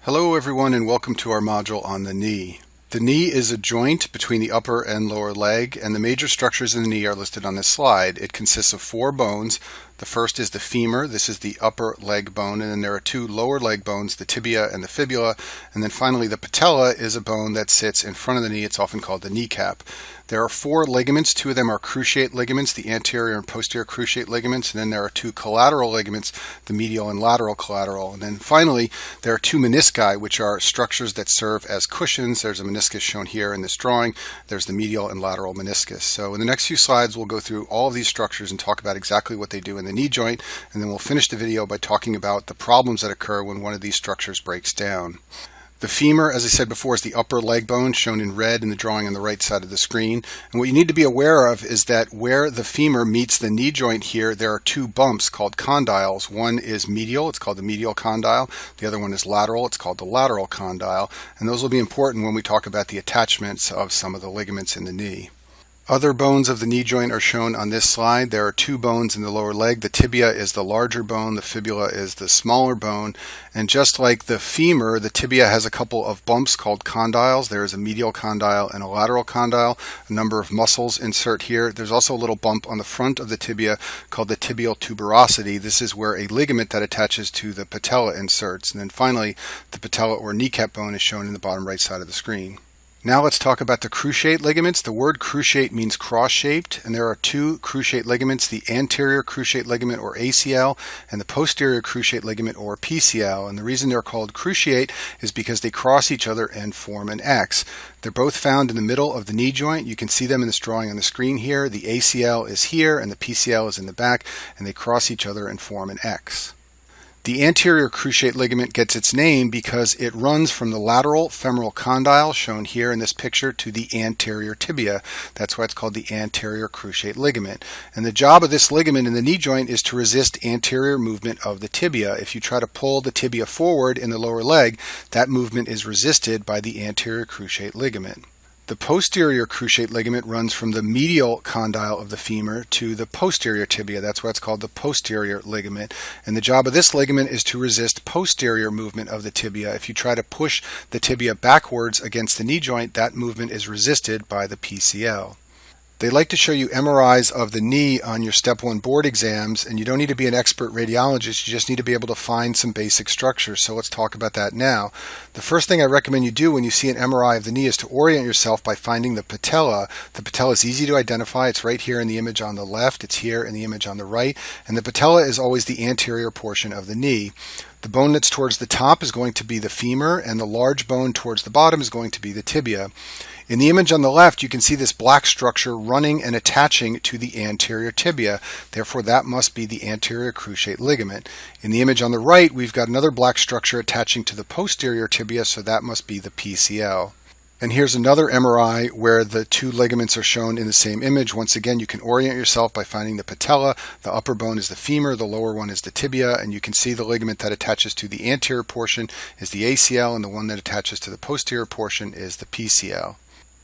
Hello everyone and welcome to our module on the knee. The knee is a joint between the upper and lower leg, and the major structures in the knee are listed on this slide. It consists of four bones. The first is the femur. This is the upper leg bone, and then there are two lower leg bones, the tibia and the fibula, and then finally the patella is a bone that sits in front of the knee. It's often called the kneecap. There are four ligaments. Two of them are cruciate ligaments, the anterior and posterior cruciate ligaments, and then there are two collateral ligaments, the medial and lateral collateral. And then finally, there are two menisci, which are structures that serve as cushions. There's a meniscus shown here in this drawing. There's the medial and lateral meniscus. So in the next few slides, we'll go through all of these structures and talk about exactly what they do in the knee joint, and then we'll finish the video by talking about the problems that occur when one of these structures breaks down. The femur, as I said before, is the upper leg bone shown in red in the drawing on the right side of the screen. And what you need to be aware of is that where the femur meets the knee joint here, there are two bumps called condyles. One is medial, it's called the medial condyle. The other one is lateral, it's called the lateral condyle. And those will be important when we talk about the attachments of some of the ligaments in the knee. Other bones of the knee joint are shown on this slide. There are two bones in the lower leg. The tibia is the larger bone, the fibula is the smaller bone, and just like the femur, the tibia has a couple of bumps called condyles. There is a medial condyle and a lateral condyle. A number of muscles insert here. There's also a little bump on the front of the tibia called the tibial tuberosity. This is where a ligament that attaches to the patella inserts. And then finally, the patella or kneecap bone is shown in the bottom right side of the screen. Now let's talk about the cruciate ligaments. The word cruciate means cross-shaped, and there are two cruciate ligaments, the anterior cruciate ligament or ACL and the posterior cruciate ligament or PCL. And the reason they're called cruciate is because they cross each other and form an X. They're both found in the middle of the knee joint. You can see them in this drawing on the screen here. The ACL is here and the PCL is in the back, and they cross each other and form an X. The anterior cruciate ligament gets its name because it runs from the lateral femoral condyle, shown here in this picture, to the anterior tibia. That's why it's called the anterior cruciate ligament. And the job of this ligament in the knee joint is to resist anterior movement of the tibia. If you try to pull the tibia forward in the lower leg, that movement is resisted by the anterior cruciate ligament. The posterior cruciate ligament runs from the medial condyle of the femur to the posterior tibia. That's why it's called the posterior ligament. And the job of this ligament is to resist posterior movement of the tibia. If you try to push the tibia backwards against the knee joint, that movement is resisted by the PCL. They like to show you MRIs of the knee on your Step 1 board exams, and you don't need to be an expert radiologist, you just need to be able to find some basic structures. So let's talk about that now. The first thing I recommend you do when you see an MRI of the knee is to orient yourself by finding the patella. The patella is easy to identify. It's right here in the image on the left, it's here in the image on the right, and the patella is always the anterior portion of the knee. The bone that's towards the top is going to be the femur, and the large bone towards the bottom is going to be the tibia. In the image on the left, you can see this black structure running and attaching to the anterior tibia. Therefore, that must be the anterior cruciate ligament. In the image on the right, we've got another black structure attaching to the posterior tibia, so that must be the PCL. And here's another MRI where the two ligaments are shown in the same image. Once again, you can orient yourself by finding the patella. The upper bone is the femur, the lower one is the tibia, and you can see the ligament that attaches to the anterior portion is the ACL, and the one that attaches to the posterior portion is the PCL.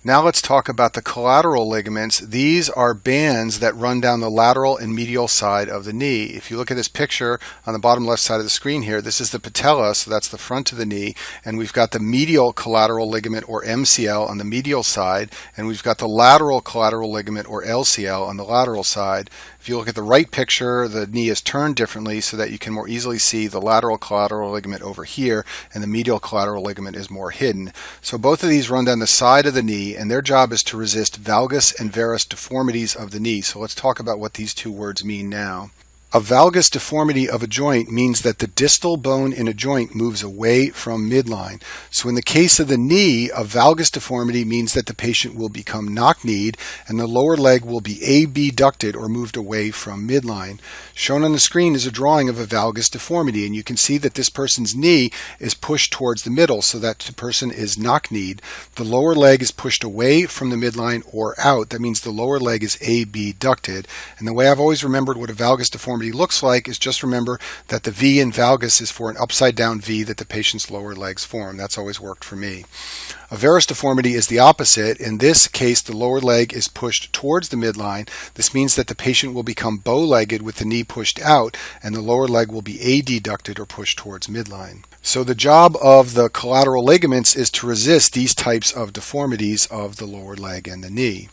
Now let's talk about the collateral ligaments. These are bands that run down the lateral and medial side of the knee. If you look at this picture on the bottom left side of the screen here, this is the patella, so that's the front of the knee, and we've got the medial collateral ligament or MCL on the medial side, and we've got the lateral collateral ligament or LCL on the lateral side. If you look at the right picture, the knee is turned differently so that you can more easily see the lateral collateral ligament over here, and the medial collateral ligament is more hidden. So both of these run down the side of the knee, and their job is to resist valgus and varus deformities of the knee. So let's talk about what these two words mean now. A valgus deformity of a joint means that the distal bone in a joint moves away from midline. So in the case of the knee, a valgus deformity means that the patient will become knock-kneed and the lower leg will be abducted or moved away from midline. Shown on the screen is a drawing of a valgus deformity, and you can see that this person's knee is pushed towards the middle so that the person is knock-kneed. The lower leg is pushed away from the midline or out. That means the lower leg is abducted. And the way I've always remembered what a valgus deformity deformity looks like is just remember that the V in valgus is for an upside down V that the patient's lower legs form. That's always worked for me. A varus deformity is the opposite. In this case, the lower leg is pushed towards the midline. This means that the patient will become bow-legged with the knee pushed out, and the lower leg will be adducted or pushed towards midline. So the job of the collateral ligaments is to resist these types of deformities of the lower leg and the knee.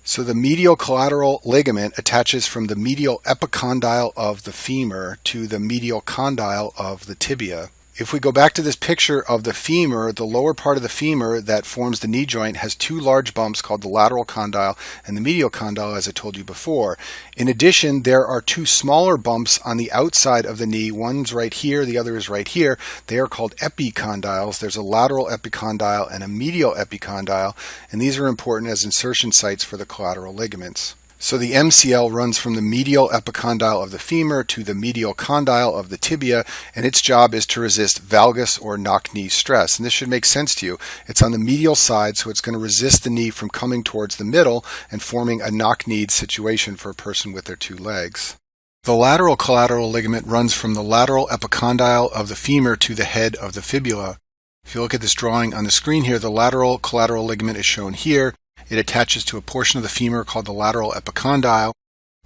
So the medial collateral ligament attaches from the medial epicondyle of the femur to the medial condyle of the tibia. If we go back to this picture of the femur, the lower part of the femur that forms the knee joint has two large bumps called the lateral condyle and the medial condyle, as I told you before. In addition, there are two smaller bumps on the outside of the knee. One's right here, the other is right here. They are called epicondyles. There's a lateral epicondyle and a medial epicondyle, and these are important as insertion sites for the collateral ligaments. So the MCL runs from the medial epicondyle of the femur to the medial condyle of the tibia, and its job is to resist valgus or knock-knee stress. And this should make sense to you. It's on the medial side, so it's going to resist the knee from coming towards the middle and forming a knock-kneed situation for a person with their two legs. The lateral collateral ligament runs from the lateral epicondyle of the femur to the head of the fibula. If you look at this drawing on the screen here, the lateral collateral ligament is shown here. It attaches to a portion of the femur called the lateral epicondyle.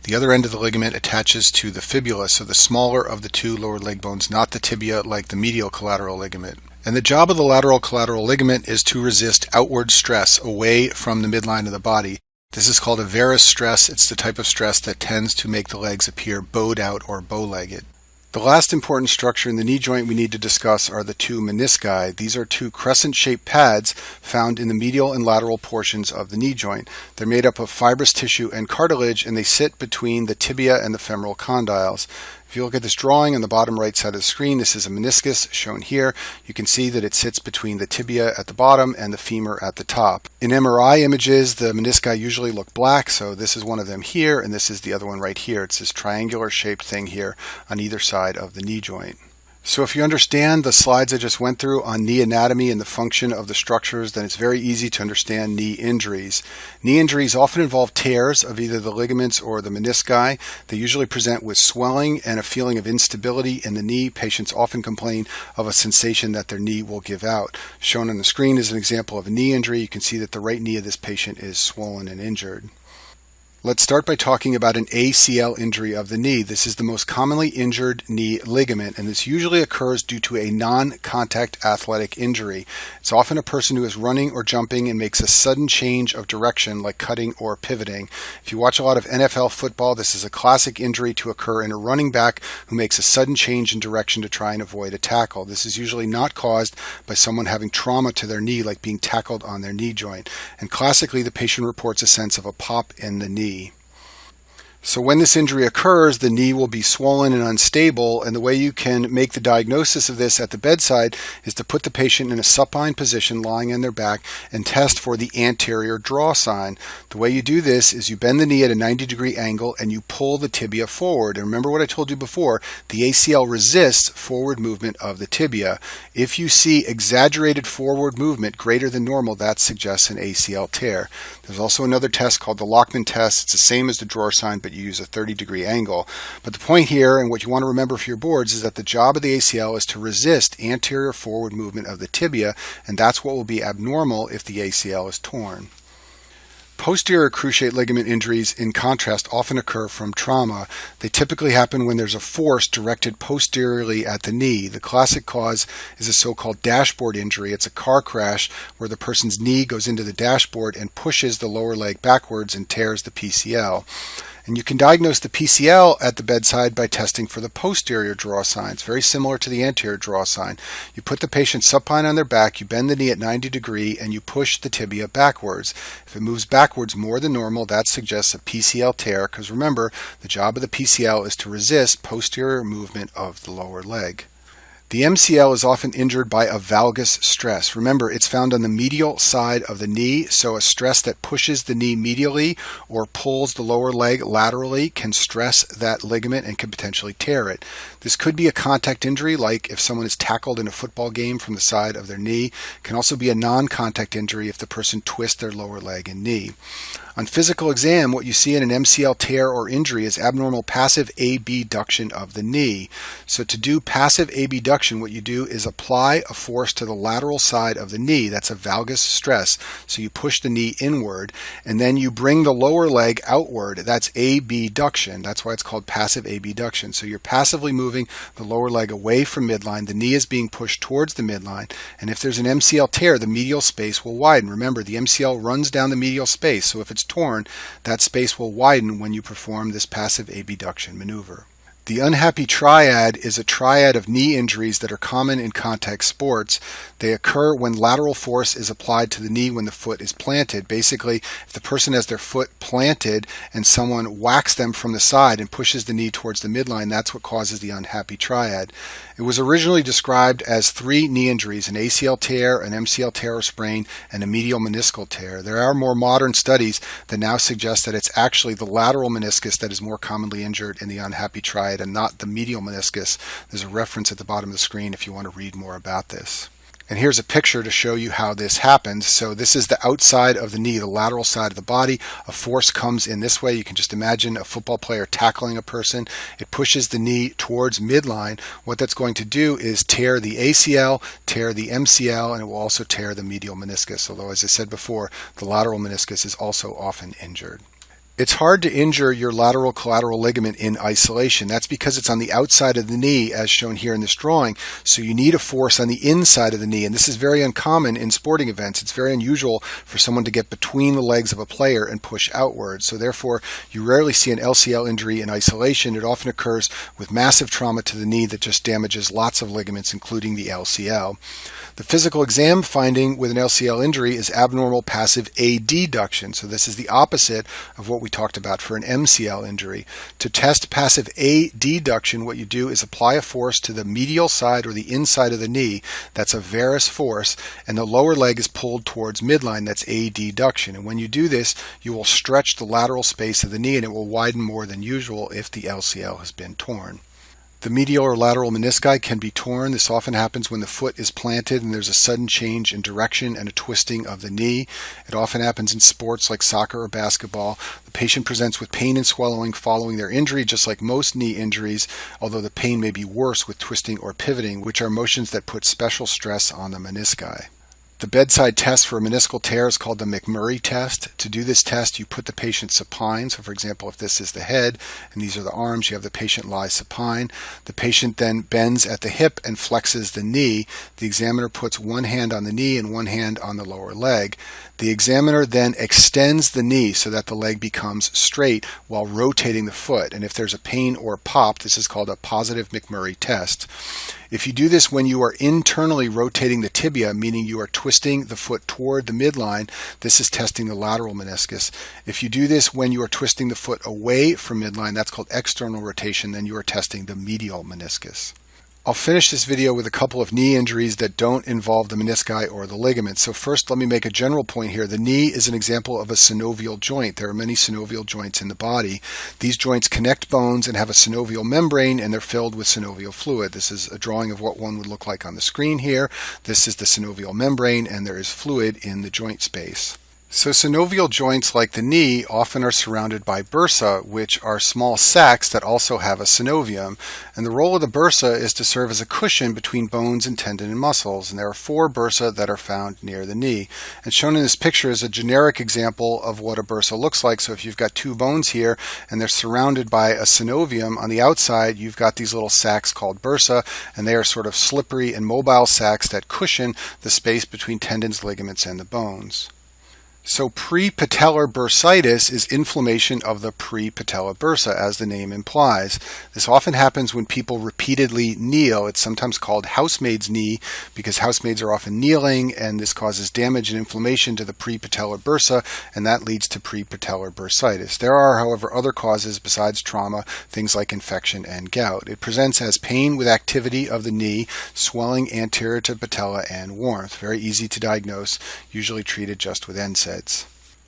The other end of the ligament attaches to the fibula, so the smaller of the two lower leg bones, not the tibia like the medial collateral ligament. And the job of the lateral collateral ligament is to resist outward stress away from the midline of the body. This is called a varus stress. It's the type of stress that tends to make the legs appear bowed out or bow-legged. The last important structure in the knee joint we need to discuss are the two menisci. These are two crescent-shaped pads found in the medial and lateral portions of the knee joint. They're made up of fibrous tissue and cartilage, and they sit between the tibia and the femoral condyles. If you look at this drawing on the bottom right side of the screen, this is a meniscus shown here. You can see that it sits between the tibia at the bottom and the femur at the top. In MRI images, the menisci usually look black, so this is one of them here, and this is the other one right here. It's this triangular shaped thing here on either side of the knee joint. So if you understand the slides I just went through on knee anatomy and the function of the structures, then it's very easy to understand knee injuries. Knee injuries often involve tears of either the ligaments or the menisci. They usually present with swelling and a feeling of instability in the knee. Patients often complain of a sensation that their knee will give out. Shown on the screen is an example of a knee injury. You can see that the right knee of this patient is swollen and injured. Let's start by talking about an ACL injury of the knee. This is the most commonly injured knee ligament, and this usually occurs due to a non-contact athletic injury. It's often a person who is running or jumping and makes a sudden change of direction, like cutting or pivoting. If you watch a lot of NFL football, this is a classic injury to occur in a running back who makes a sudden change in direction to try and avoid a tackle. This is usually not caused by someone having trauma to their knee, like being tackled on their knee joint. And classically, the patient reports a sense of a pop in the knee. So when this injury occurs, the knee will be swollen and unstable, and the way you can make the diagnosis of this at the bedside is to put the patient in a supine position lying on their back and test for the anterior draw sign. The way you do this is you bend the knee at a 90-degree angle and you pull the tibia forward. And remember what I told you before, the ACL resists forward movement of the tibia. If you see exaggerated forward movement greater than normal, that suggests an ACL tear. There's also another test called the Lockman test. It's the same as the drawer sign, but you use a 30-degree angle. But the point here, and what you want to remember for your boards, is that the job of the ACL is to resist anterior forward movement of the tibia, and that's what will be abnormal if the ACL is torn. Posterior cruciate ligament injuries, in contrast, often occur from trauma. They typically happen when there's a force directed posteriorly at the knee. The classic cause is a so-called dashboard injury. It's a car crash where the person's knee goes into the dashboard and pushes the lower leg backwards and tears the PCL. And you can diagnose the PCL at the bedside by testing for the posterior draw sign. It's very similar to the anterior draw sign. You put the patient supine on their back, you bend the knee at 90 degrees, and you push the tibia backwards. If it moves backwards more than normal, that suggests a PCL tear, because remember, the job of the PCL is to resist posterior movement of the lower leg. The MCL is often injured by a valgus stress. Remember, it's found on the medial side of the knee, so a stress that pushes the knee medially or pulls the lower leg laterally can stress that ligament and can potentially tear it. This could be a contact injury, like if someone is tackled in a football game from the side of their knee. It can also be a non-contact injury if the person twists their lower leg and knee. On physical exam, what you see in an MCL tear or injury is abnormal passive abduction of the knee. So to do passive abduction, what you do is apply a force to the lateral side of the knee. That's a valgus stress. So you push the knee inward, and then you bring the lower leg outward. That's abduction. That's why it's called passive abduction. So you're passively moving the lower leg away from midline. The knee is being pushed towards the midline. And if there's an MCL tear, the medial space will widen. Remember, the MCL runs down the medial space. So if it's torn, that space will widen when you perform this passive abduction maneuver. The unhappy triad is a triad of knee injuries that are common in contact sports. They occur when lateral force is applied to the knee when the foot is planted. Basically, if the person has their foot planted and someone whacks them from the side and pushes the knee towards the midline, that's what causes the unhappy triad. It was originally described as 3 knee injuries: an ACL tear, an MCL tear or sprain, and a medial meniscal tear. There are more modern studies that now suggest that it's actually the lateral meniscus that is more commonly injured in the unhappy triad and not the medial meniscus. There's a reference at the bottom of the screen if you want to read more about this. And here's a picture to show you how this happens. So this is the outside of the knee, the lateral side of the body. A force comes in this way. You can just imagine a football player tackling a person. It pushes the knee towards midline. What that's going to do is tear the ACL, tear the MCL, and it will also tear the medial meniscus. Although, as I said before, the lateral meniscus is also often injured. It's hard to injure your lateral collateral ligament in isolation. That's because it's on the outside of the knee, as shown here in this drawing. So you need a force on the inside of the knee, and this is very uncommon in sporting events. It's very unusual for someone to get between the legs of a player and push outward. So therefore, you rarely see an LCL injury in isolation. It often occurs with massive trauma to the knee that just damages lots of ligaments, including the LCL. The physical exam finding with an LCL injury is abnormal passive adduction. So this is the opposite of what we talked about for an MCL injury. To test passive adduction, what you do is apply a force to the medial side or the inside of the knee. That's a varus force, and the lower leg is pulled towards midline. That's adduction. And when you do this, you will stretch the lateral space of the knee, and it will widen more than usual if the LCL has been torn. The medial or lateral menisci can be torn. This often happens when the foot is planted and there's a sudden change in direction and a twisting of the knee. It often happens in sports like soccer or basketball. The patient presents with pain and swelling following their injury, just like most knee injuries, although the pain may be worse with twisting or pivoting, which are motions that put special stress on the menisci. The bedside test for a meniscal tear is called the McMurray test. To do this test, you put the patient supine. So for example, if this is the head and these are the arms, you have the patient lie supine. The patient then bends at the hip and flexes the knee. The examiner puts one hand on the knee and one hand on the lower leg. The examiner then extends the knee so that the leg becomes straight while rotating the foot. And if there's a pain or pop, this is called a positive McMurray test. If you do this when you are internally rotating the tibia, meaning you are twisting the foot toward the midline, this is testing the lateral meniscus. If you do this when you are twisting the foot away from midline, that's called external rotation, then you are testing the medial meniscus. I'll finish this video with a couple of knee injuries that don't involve the menisci or the ligaments. So first, let me make a general point here. The knee is an example of a synovial joint. There are many synovial joints in the body. These joints connect bones and have a synovial membrane, and they're filled with synovial fluid. This is a drawing of what one would look like on the screen here. This is the synovial membrane, and there is fluid in the joint space. So synovial joints like the knee often are surrounded by bursa, which are small sacs that also have a synovium. And the role of the bursa is to serve as a cushion between bones and tendon and muscles. And there are 4 bursa that are found near the knee. And shown in this picture is a generic example of what a bursa looks like. So if you've got 2 bones here and they're surrounded by a synovium, on the outside you've got these little sacs called bursa, and they are sort of slippery and mobile sacs that cushion the space between tendons, ligaments, and the bones. So prepatellar bursitis is inflammation of the prepatellar bursa, as the name implies. This often happens when people repeatedly kneel. It's sometimes called housemaid's knee because housemaids are often kneeling, and this causes damage and inflammation to the prepatellar bursa, and that leads to prepatellar bursitis. There are, however, other causes besides trauma, things like infection and gout. It presents as pain with activity of the knee, swelling anterior to patella, and warmth. Very easy to diagnose, usually treated just with NSAIDs.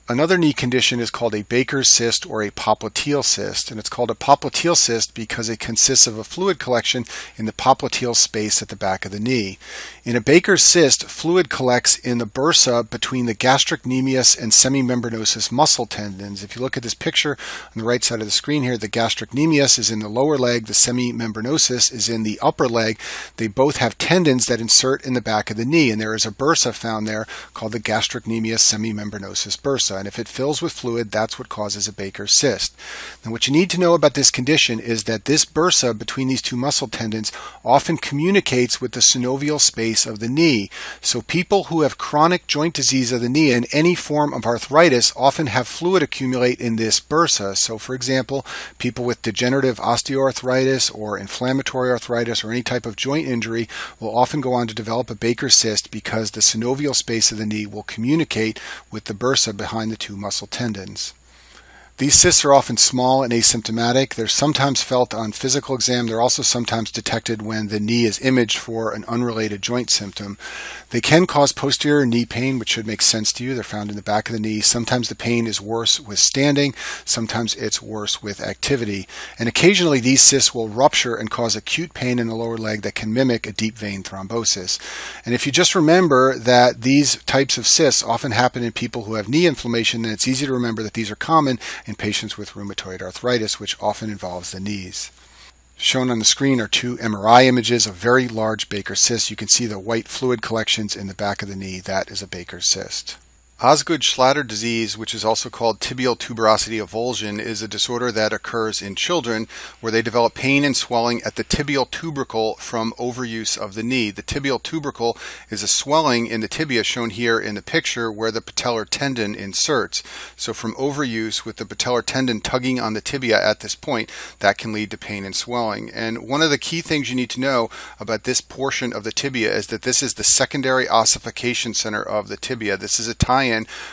Another knee condition is called a Baker's cyst or a popliteal cyst, and it's called a popliteal cyst because it consists of a fluid collection in the popliteal space at the back of the knee. In a Baker's cyst, fluid collects in the bursa between the gastrocnemius and semimembranosus muscle tendons. If you look at this picture on the right side of the screen here, the gastrocnemius is in the lower leg, the semimembranosus is in the upper leg. They both have tendons that insert in the back of the knee, and there is a bursa found there called the gastrocnemius semimembranosus bursa. And if it fills with fluid, that's what causes a Baker's cyst. Now, what you need to know about this condition is that this bursa between these two muscle tendons often communicates with the synovial space of the knee. So people who have chronic joint disease of the knee and any form of arthritis often have fluid accumulate in this bursa. So for example, people with degenerative osteoarthritis or inflammatory arthritis or any type of joint injury will often go on to develop a Baker's cyst because the synovial space of the knee will communicate with the bursa behind the two muscle tendons. These cysts are often small and asymptomatic. They're sometimes felt on physical exam. They're also sometimes detected when the knee is imaged for an unrelated joint symptom. They can cause posterior knee pain, which should make sense to you. They're found in the back of the knee. Sometimes the pain is worse with standing. Sometimes it's worse with activity. And occasionally these cysts will rupture and cause acute pain in the lower leg that can mimic a deep vein thrombosis. And if you just remember that these types of cysts often happen in people who have knee inflammation, then it's easy to remember that these are common in patients with rheumatoid arthritis, which often involves the knees. Shown on the screen are two MRI images of very large Baker's cysts. You can see the white fluid collections in the back of the knee. That is a Baker's cyst. Osgood-Schlatter disease, which is also called tibial tuberosity avulsion, is a disorder that occurs in children where they develop pain and swelling at the tibial tubercle from overuse of the knee. The tibial tubercle is a swelling in the tibia shown here in the picture where the patellar tendon inserts. So from overuse with the patellar tendon tugging on the tibia at this point, that can lead to pain and swelling. And one of the key things you need to know about this portion of the tibia is that this is the secondary ossification center of the tibia. This is a tie-in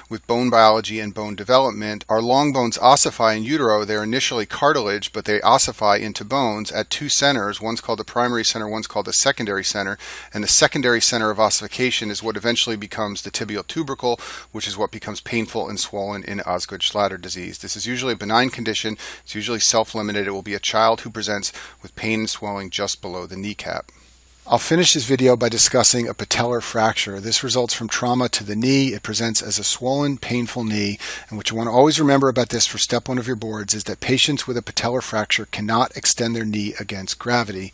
with bone biology and bone development. Our long bones ossify in utero. They're initially cartilage, but they ossify into bones at two centers. One's called the primary center, one's called the secondary center. And the secondary center of ossification is what eventually becomes the tibial tubercle, which is what becomes painful and swollen in Osgood-Schlatter disease. This is usually a benign condition. It's usually self-limited. It will be a child who presents with pain and swelling just below the kneecap. I'll finish this video by discussing a patellar fracture. This results from trauma to the knee. It presents as a swollen, painful knee. And what you want to always remember about this for step 1 of your boards is that patients with a patellar fracture cannot extend their knee against gravity.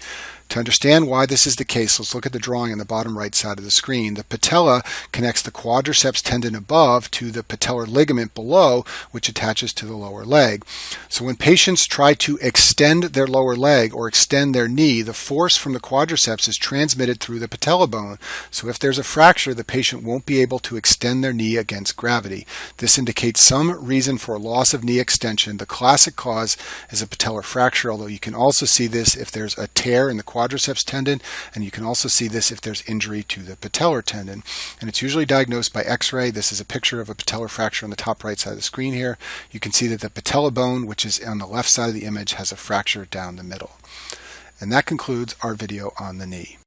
To understand why this is the case, let's look at the drawing on the bottom right side of the screen. The patella connects the quadriceps tendon above to the patellar ligament below, which attaches to the lower leg. So when patients try to extend their lower leg or extend their knee, the force from the quadriceps is transmitted through the patella bone. So if there's a fracture, the patient won't be able to extend their knee against gravity. This indicates some reason for loss of knee extension. The classic cause is a patellar fracture, although you can also see this if there's a tear in the quadriceps tendon, and you can also see this if there's injury to the patellar tendon. And it's usually diagnosed by x-ray. This is a picture of a patellar fracture on the top right side of the screen here. You can see that the patella bone, which is on the left side of the image, has a fracture down the middle. And that concludes our video on the knee.